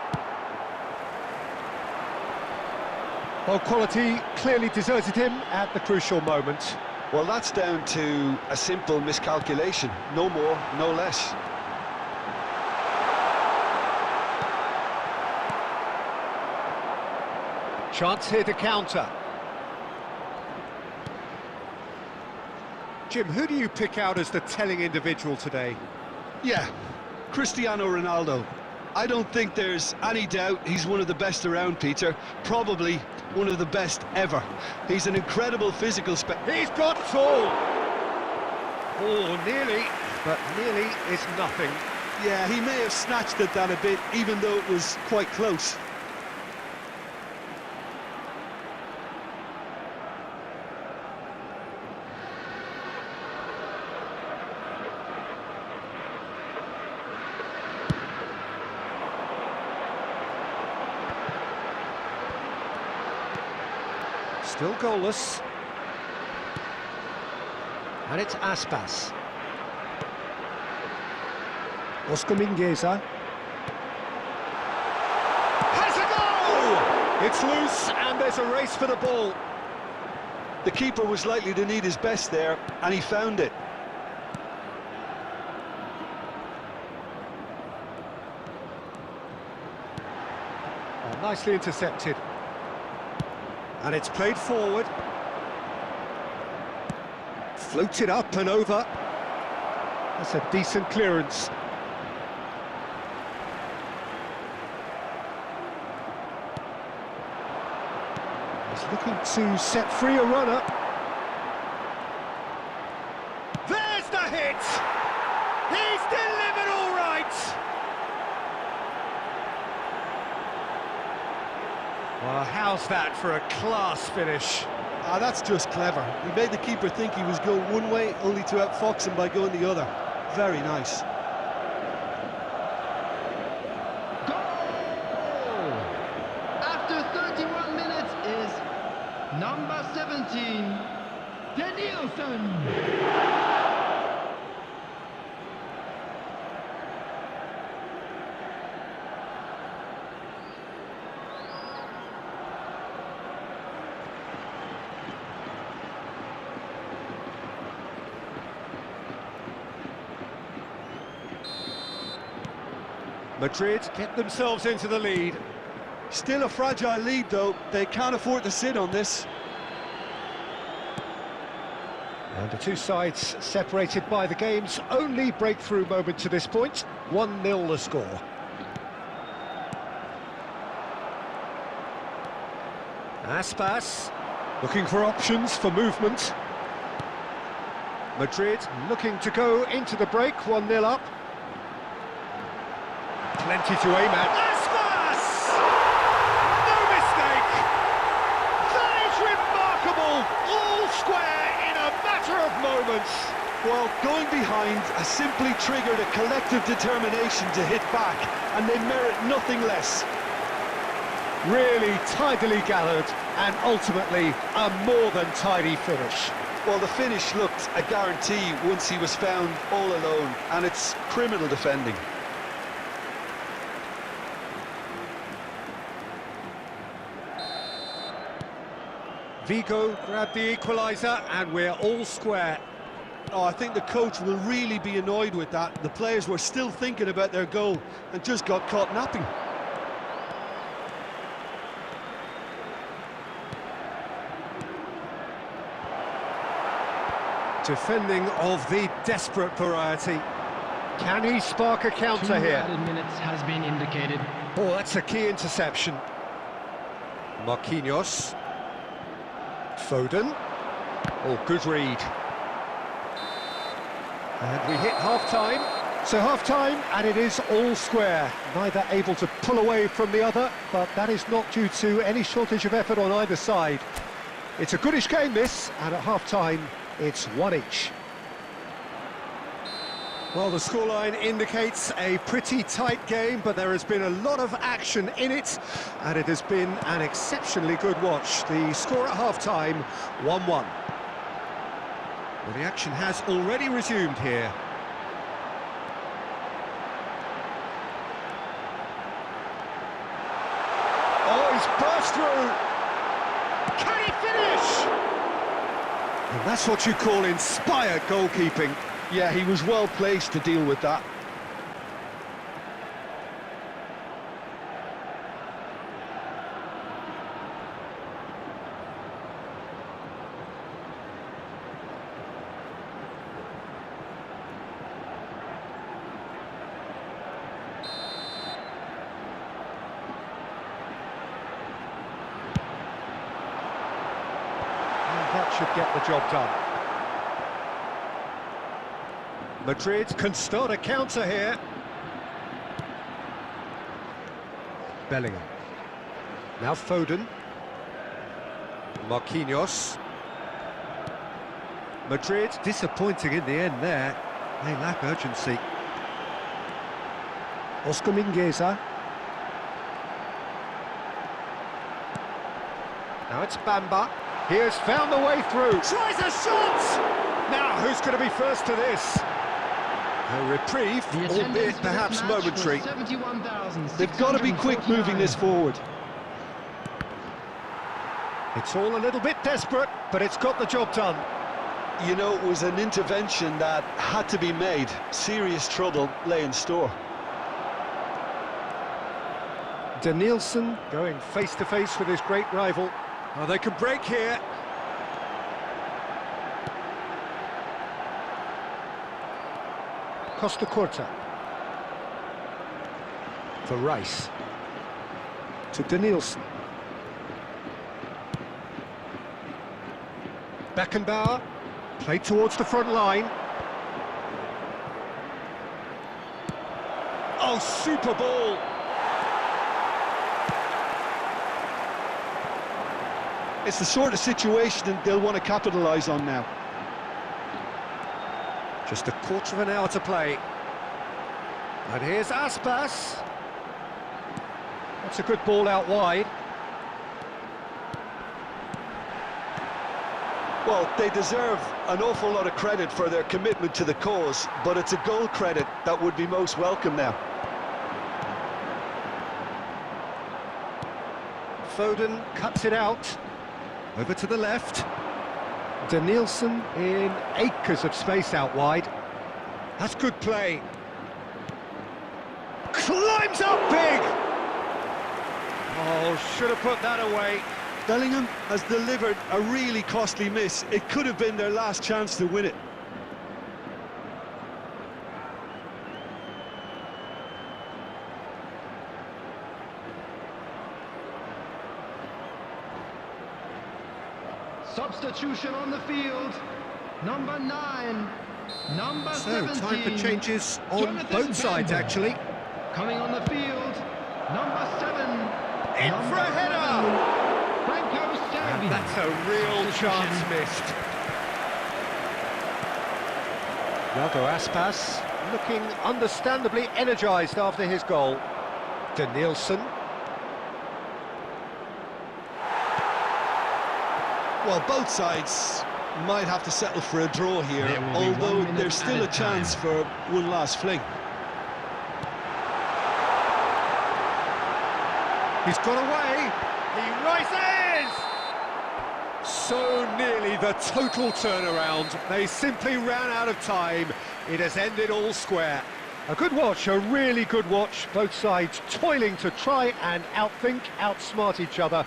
Well, quality clearly deserted him at the crucial moment. Well, that's down to a simple miscalculation. No more, no less. Chance here to counter. Jim, who do you pick out as the telling individual today? Yeah, Cristiano Ronaldo. I don't think there's any doubt he's one of the best around, Peter. Probably one of the best ever. He's an incredible physical He's got it all! Oh, nearly, but nearly is nothing. Yeah, he may have snatched at that a bit, even though it was quite close. Still goalless. And it's Aspas. Oscar Mingueza. Has a goal! It's loose and there's a race for the ball. The keeper was likely to need his best there, and he found it. Oh, nicely intercepted. And it's played forward. Floated up and over. That's a decent clearance. He's looking to set free a runner. There's the hit! He's delivered all right! Well, how's that for a class finish? Ah, that's just clever. He made the keeper think he was going one way, only to outfox him by going the other. Very nice. Goal! After 31 minutes is number 17, Danielson. Madrid get themselves into the lead. Still a fragile lead, though. They can't afford to sit on this. And the two sides separated by the game's only breakthrough moment to this point. 1-0 the score. Aspas looking for options for movement. Madrid looking to go into the break, 1-0 up. Plenty to aim at. Aspas! No mistake! That is remarkable! All square in a matter of moments. Well, going behind has simply triggered a collective determination to hit back, and they merit nothing less. Really tidily gathered, and ultimately a more than tidy finish. Well, the finish looked a guarantee once he was found all alone, and it's criminal defending. Vigo grabbed the equaliser, and we're all square. Oh, I think the coach will really be annoyed with that. The players were still thinking about their goal and just got caught napping. Defending of the desperate variety. Can he spark a counter here? 2 added minutes has been indicated. Oh, that's a key interception. Marquinhos. Foden. Oh, good read. And we hit half-time. So half-time, and it is all square. Neither able to pull away from the other, but that is not due to any shortage of effort on either side. It's a goodish game, this, and at half-time, it's 1 each. Well, the scoreline indicates a pretty tight game, but there has been a lot of action in it, and it has been an exceptionally good watch. The score at half-time, 1-1. Well, the action has already resumed here. Oh, he's burst through! Can he finish? And that's what you call inspired goalkeeping. Yeah, he was well placed to deal with that. That should get the job done. Madrid can start a counter here. Bellingham. Now Foden. Marquinhos. Madrid disappointing in the end there. They lack urgency. Oscar Mingueza. Now it's Bamba. He has found the way through. Tries a shot! Now, who's going to be first to this? A reprieve, albeit perhaps momentary. They've got to be quick moving this forward. It's all a little bit desperate, but it's got the job done. You know, it was an intervention that had to be made. Serious trouble lay in store. Danielson going face-to-face with his great rival. Oh, they can break here. Costa Corta. For Rice. To Danielson. Beckenbauer. Played towards the front line. Oh, super ball. It's the sort of situation that they'll want to capitalise on now. Just a quarter of an hour to play. And here's Aspas. That's a good ball out wide. Well, they deserve an awful lot of credit for their commitment to the cause, but it's a goal credit that would be most welcome now. Foden cuts it out. Over to the left. Danielson in acres of space out wide. That's good play. climbs up big! Oh, should have put that away. Bellingham has delivered a really costly miss. It could have been their last chance to win it. Substitution on the field. Number 9. Number So, 17. time for changes on Jonathan both sides, Bender. actually. Coming on the field. Number 7. In Number for a header! 11, Franco Servi. That's a real chance missed. Iago Aspas looking understandably energised after his goal. Danielson. Well, both sides might have to settle for a draw here, There will be 1 although minute there's still at a a chance time. for one last fling. He's got away. He rises! So nearly the total turnaround. They simply ran out of time. It has ended all square. A good watch, a really good watch. Both sides toiling to try and outthink, outsmart each other.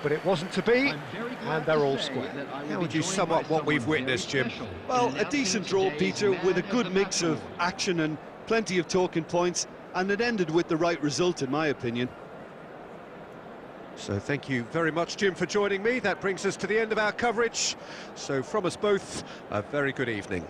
But it wasn't to be, I'm very glad and they're to all say square. that I will How be would you joined sum by up what we've someone witnessed, very Jim? special Well, in a announcing decent draw, today's Peter, with a Man good of the mix of Match award. action and plenty of talking points, and it ended with the right result, in my opinion. So thank you very much, Jim, for joining me. That brings us to the end of our coverage. So from us both, a very good evening.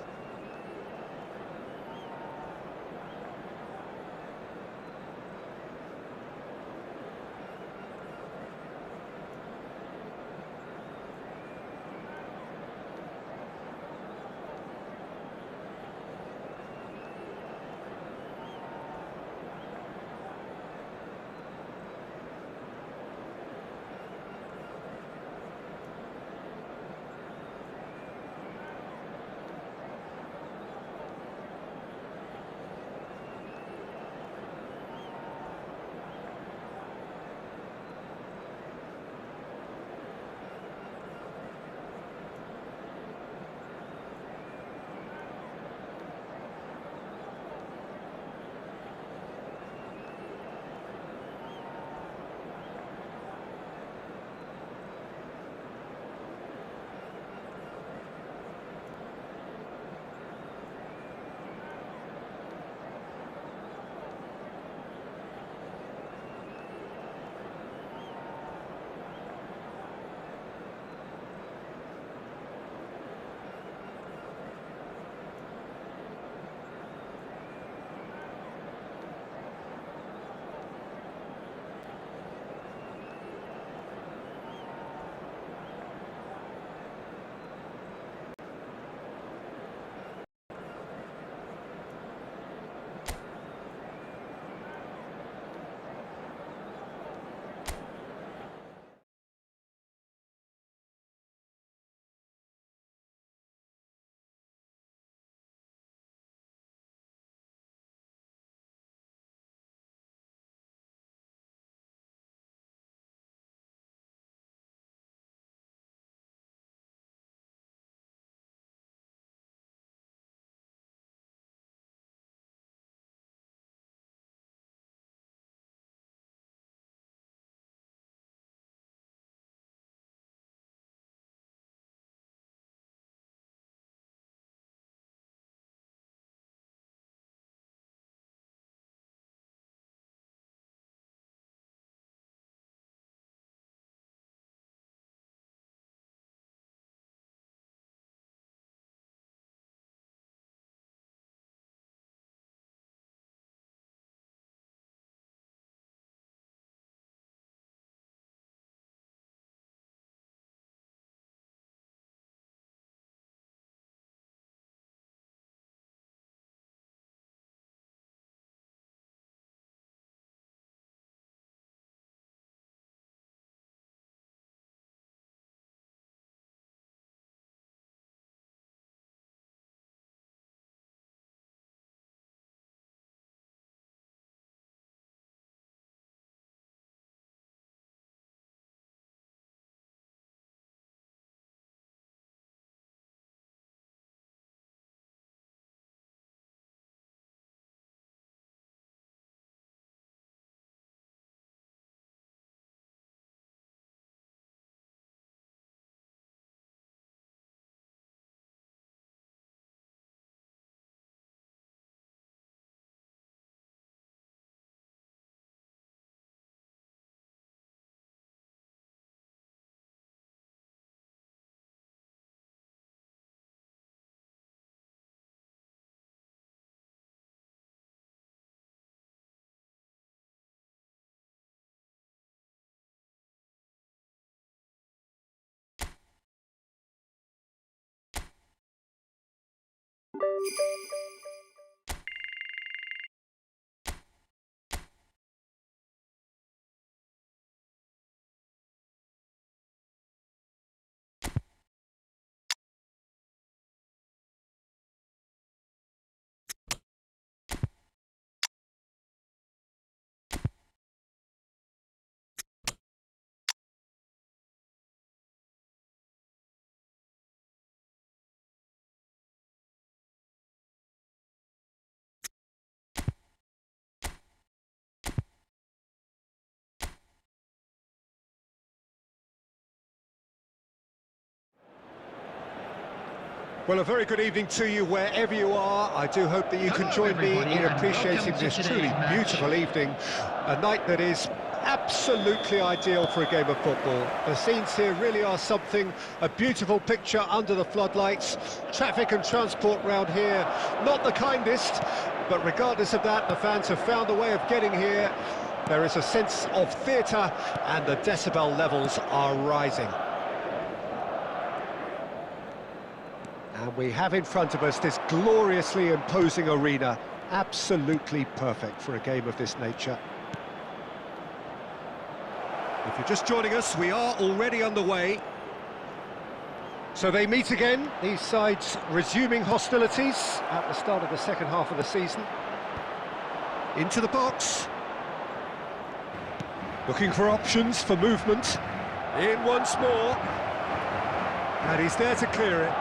Well, a very good evening to you wherever you are. I do hope that you can join me in appreciating this truly beautiful evening, a night that is absolutely ideal for a game of football. The scenes here really are something, a beautiful picture under the floodlights. Traffic and transport round here, not the kindest, but regardless of that, the fans have found a way of getting here. There is a sense of theatre, and the decibel levels are rising. And we have in front of us this gloriously imposing arena, absolutely perfect for a game of this nature. If you're just joining us, we are already underway. So they meet again, these sides resuming hostilities at the start of the second half of the season. Into the box. Looking for options for movement. In once more. And he's there to clear it.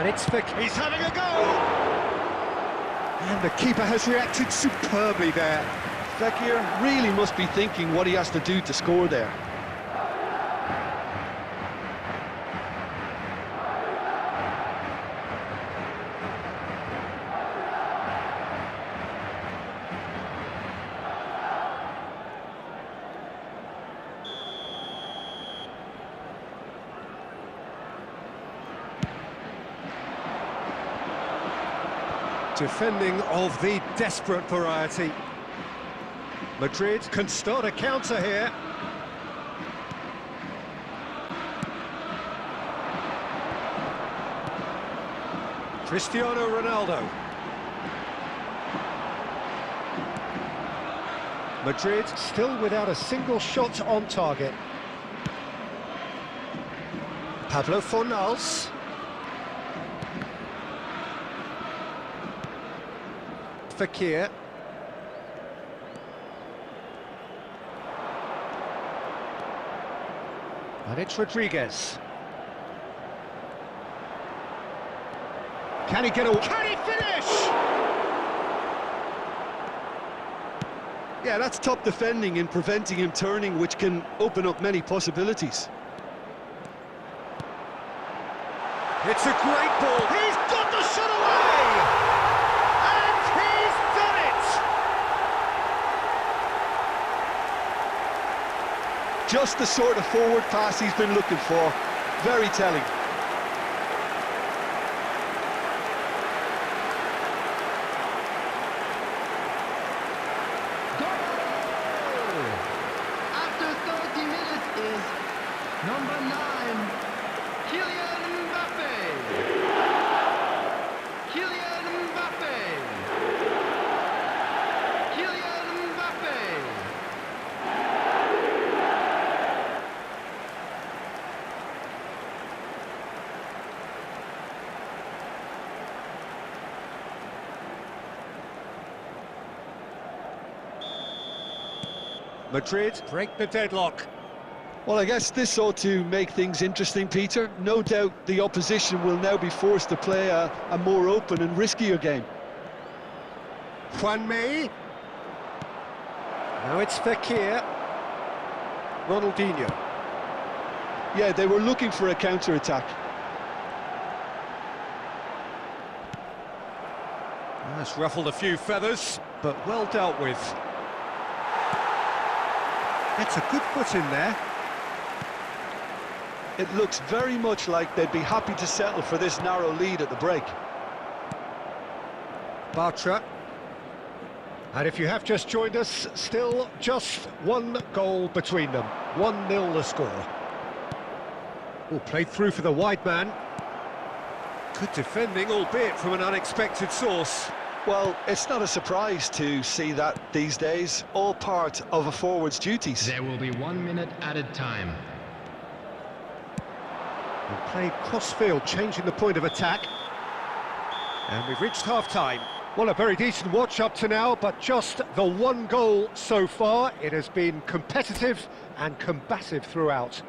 And it's he's having a go! And the keeper has reacted superbly there. Fekir really must be thinking what he has to do to score there. Defending of the desperate variety. Madrid can start a counter here. Cristiano Ronaldo. Madrid still without a single shot on target. Pablo Fornals. Fekir. And it's Rodriguez. Can he get away? Can he finish? Yeah, that's top defending and preventing him turning, which can open up many possibilities. It's a great ball. He's got the shot away! And he's done it! Just the sort of forward pass he's been looking for. Very telling. After 30 minutes is number 9, Kylian Mbappe. Kylian Mbappe. Kylian Mbappe. Madrid break the deadlock. Well, I guess this ought to make things interesting, Peter. No doubt the opposition will now be forced to play a more open and riskier game. Juan May. Now it's Fekir. Ronaldinho. Yeah, they were looking for a counter-attack. That's ruffled a few feathers, but well dealt with. That's a good foot in there. It looks very much like they'd be happy to settle for this narrow lead at the break. Bartra. And if you have just joined us, still just one goal between them. 1-0 the score. Oh, played through for the wide man. Good defending, albeit from an unexpected source. Well, it's not a surprise to see that these days, all part of a forward's duties. There will be 1 minute added time. And played cross-field, changing the point of attack. And we've reached half-time. Well, a very decent watch up to now, but just the one goal so far. It has been competitive and combative throughout.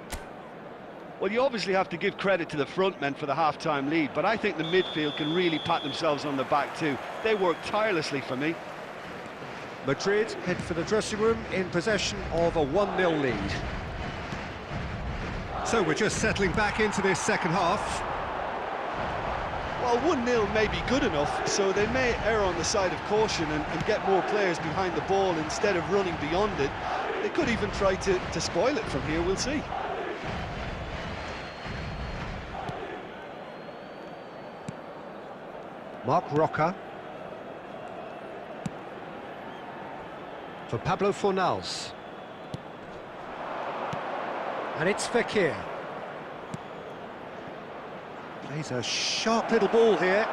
Well, you obviously have to give credit to the front men for the half-time lead, but I think the midfield can really pat themselves on the back too. They work tirelessly for me. Madrid head for the dressing room in possession of a 1-0 lead. So we're just settling back into this second half. Well, 1-0 may be good enough, so they may err on the side of caution and get more players behind the ball instead of running beyond it. They could even try to spoil it from here, we'll see. Mark Roca. For Pablo Fornals. And it's Fekir. Plays a sharp little ball here.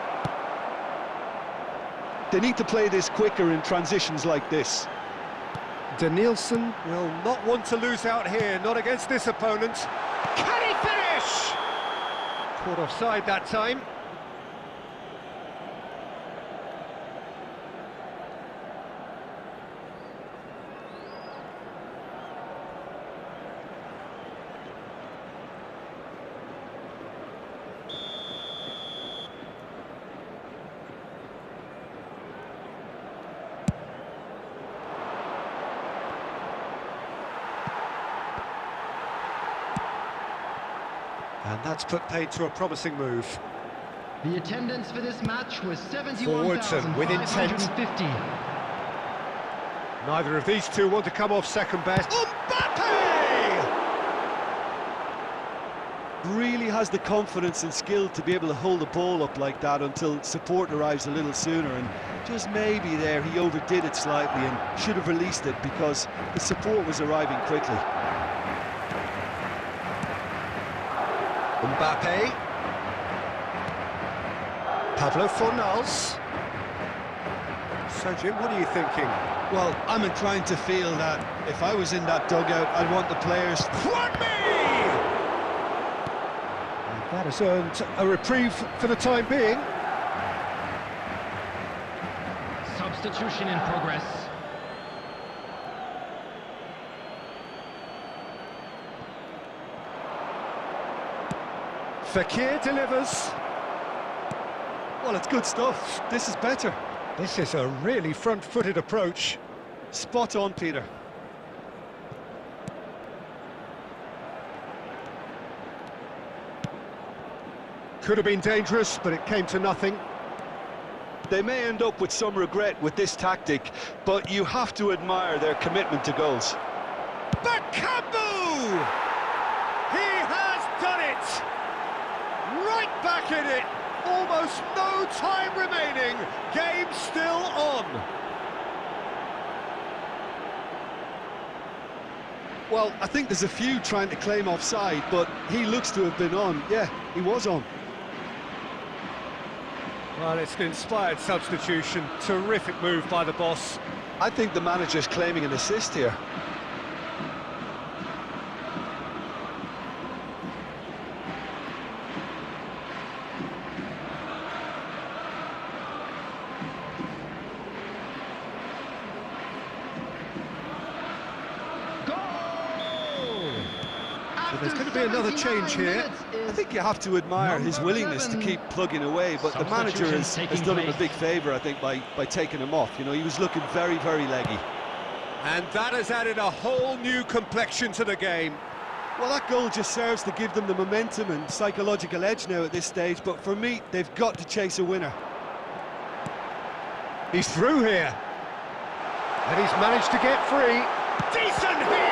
They need to play this quicker in transitions like this. Danielson will not want to lose out here, not against this opponent. Can he finish? Caught offside that time. And that's put paid to a promising move. The attendance for this match was Forwards and with intent. 71,550. Neither of these two want to come off second best. Mbappe! Really has the confidence and skill to be able to hold the ball up like that until support arrives a little sooner, and just maybe there he overdid it slightly and should have released it because the support was arriving quickly. Mbappe. Pablo Fornals. So, Jim, what are you thinking? Well, I'm inclined to feel that if I was in that dugout, I'd want the players... And that has earned a reprieve for the time being. Substitution in progress. Fekir delivers. Well, it's good stuff. This is better. This is a really front-footed approach. Spot on, Peter. Could have been dangerous, but it came to nothing. They may end up with some regret with this tactic, but you have to admire their commitment to goals. Bakambu! He has done it! Right back in it! Almost no time remaining. Game still on. Well, I think there's a few trying to claim offside, but he looks to have been on. Yeah, he was on. Well, it's an inspired substitution. Terrific move by the boss. I think the manager's claiming an assist here. There's going to be another change here. I think you have to admire his willingness to keep plugging away, but the manager has done him a big favour, I think, by taking him off. You know, he was looking very, very leggy. And that has added a whole new complexion to the game. Well, that goal just serves to give them the momentum and psychological edge now at this stage, but for me, they've got to chase a winner. He's through here. And he's managed to get free. Decent hit!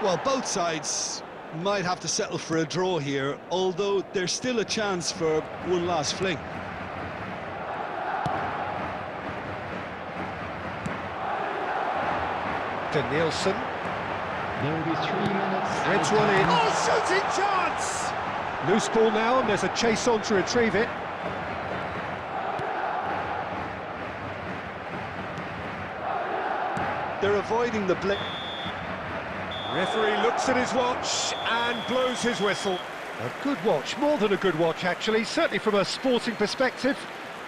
Well, both sides might have to settle for a draw here, although there's still a chance for one last fling. Danielson. There will be 3 minutes. Threads one in. Oh, shooting chance! Loose ball now, and there's a chase on to retrieve it. They're avoiding the blitz. Referee looks at his watch and blows his whistle. A good watch, more than a good watch actually, certainly from a sporting perspective.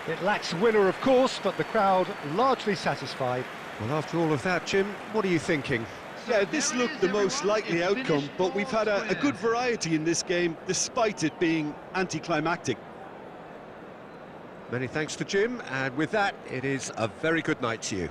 It lacks winner, of course, but the crowd largely satisfied. Well, after all of that, Jim, what are you thinking? Yeah, this looked the most likely outcome, but we've had a good variety in this game, despite it being anticlimactic. Many thanks to Jim, and with that, it is a very good night to you.